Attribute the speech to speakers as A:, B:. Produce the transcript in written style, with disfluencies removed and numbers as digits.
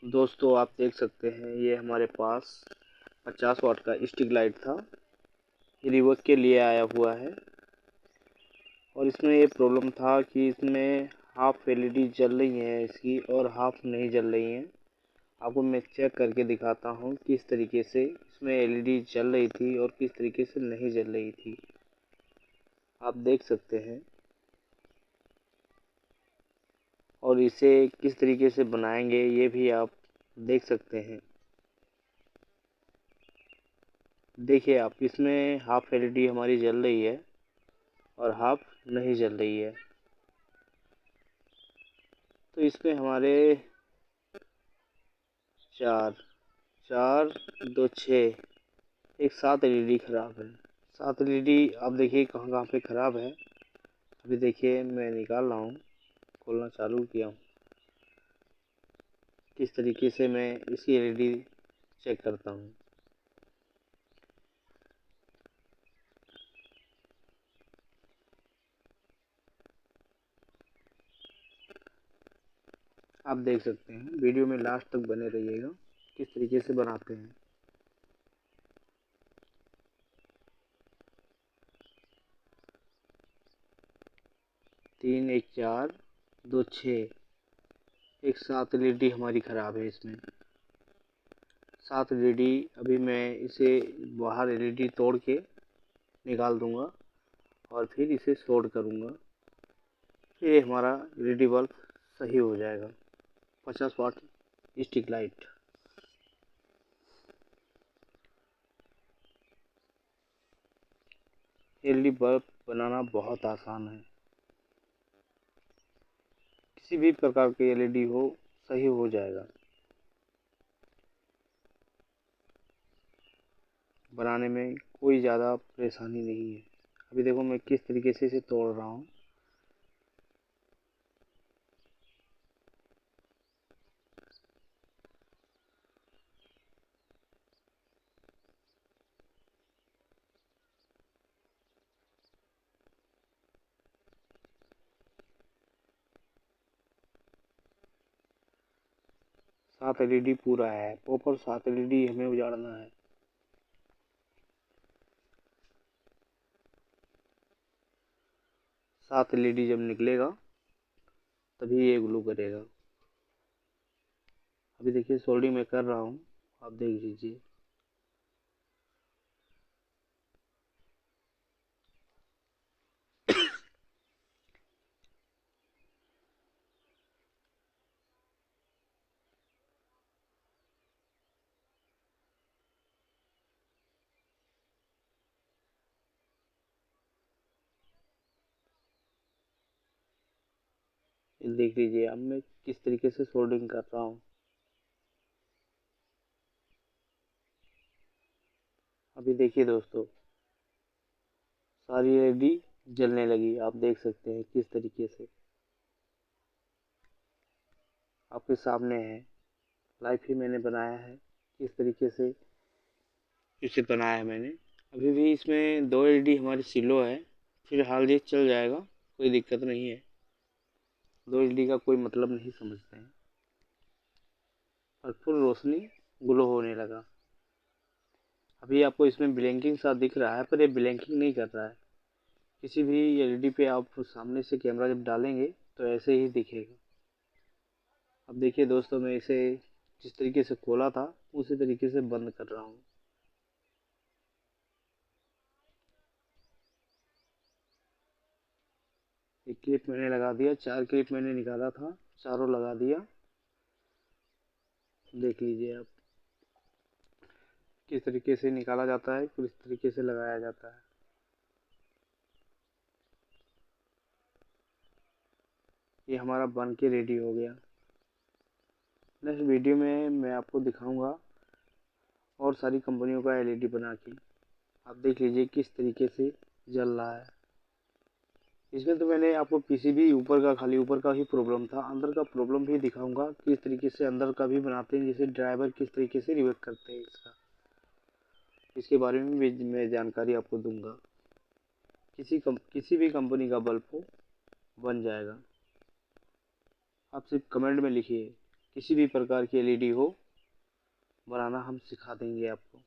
A: दोस्तों आप देख सकते हैं ये हमारे पास 50 वाट का स्टिक लाइट था। ये रिवर्क के लिए आया हुआ है और इसमें ये प्रॉब्लम था कि इसमें हाफ एलईडी जल रही है इसकी और हाफ नहीं जल रही है। आपको मैं चेक करके दिखाता हूँ किस तरीके से इसमें एलईडी जल रही थी और किस तरीके से नहीं जल रही थी। आप देख सकते हैं और इसे किस तरीके से बनाएंगे ये भी आप देख सकते हैं। देखिए आप, इसमें हाफ एलईडी हमारी जल रही है और हाफ नहीं जल रही है। तो इसमें हमारे चार चार दो छः एक 7 एलईडी खराब है। 7 एलईडी आप देखिए कहाँ कहाँ पे खराब है। अभी देखिए मैं निकाल रहा हूँ, खोलना चालू किया हूँ। किस तरीके से मैं इसकी एलईडी चेक करता हूँ। आप देख सकते हैं, वीडियो में लास्ट तक बने रहिएगा किस तरीके से बनाते हैं। तीन एक चार दो छः एक 7 एलईडी हमारी ख़राब है। इसमें 7 एलईडी अभी मैं इसे बाहर एलईडी तोड़ के निकाल दूंगा और फिर इसे शॉर्ट करूंगा। फिर ये हमारा एलईडी बल्ब सही हो जाएगा। 50 वाट स्टिक लाइट। एलईडी बल्ब बनाना बहुत आसान है। किसी भी प्रकार की एलईडी हो, सही हो जाएगा। बनाने में कोई ज़्यादा परेशानी नहीं है। अभी देखो मैं किस तरीके से इसे तोड़ रहा हूँ। सात एलईडी पूरा है, प्रॉपर 7 एलईडी हमें उजाड़ना है। सात एलईडी जब निकलेगा तभी ये ग्लो करेगा। अभी देखिए सोल्डिंग मैं कर रहा हूँ, आप देख लीजिए। ये देख लीजिए अब मैं किस तरीके से सोल्डिंग कर रहा हूँ। अभी देखिए दोस्तों, सारी एलईडी जलने लगी। आप देख सकते हैं किस तरीके से, आपके सामने है। लाइव ही मैंने बनाया है किस तरीके से इसे बनाया है मैंने। अभी भी इसमें 2 एलईडी हमारी सिलो है, फिलहाल ये चल जाएगा, कोई दिक्कत नहीं है। 2 एलईडी का कोई मतलब नहीं समझते हैं। और फुल रोशनी ग्लो होने लगा। अभी आपको इसमें ब्लिंकिंग सा दिख रहा है, पर ये ब्लिंकिंग नहीं कर रहा है। किसी भी एलईडी पे आप सामने से कैमरा जब डालेंगे तो ऐसे ही दिखेगा। अब देखिए दोस्तों, मैं इसे जिस तरीके से खोला था उसी तरीके से बंद कर रहा हूँ। एक क्लिप मैंने लगा दिया, 4 क्लिप मैंने निकाला था, चारों लगा दिया। देख लीजिए आप किस तरीके से निकाला जाता है, किस तरीके से लगाया जाता है। ये हमारा बन के रेडी हो गया। नेक्स्ट वीडियो में मैं आपको दिखाऊंगा और सारी कंपनियों का एलईडी बना के। आप देख लीजिए किस तरीके से जल रहा है। इसमें तो मैंने आपको पीसीबी ऊपर का, खाली ऊपर का ही प्रॉब्लम था, अंदर का प्रॉब्लम भी दिखाऊंगा किस तरीके से अंदर का भी बनाते हैं, जैसे ड्राइवर किस तरीके से रिवर्क करते हैं इसका। इसके बारे में भी मैं जानकारी आपको दूंगा। किसी भी कंपनी का बल्ब हो, बन जाएगा। आप सिर्फ कमेंट में लिखिए किसी भी प्रकार की एलईडी हो बनाना हम सिखा देंगे आपको।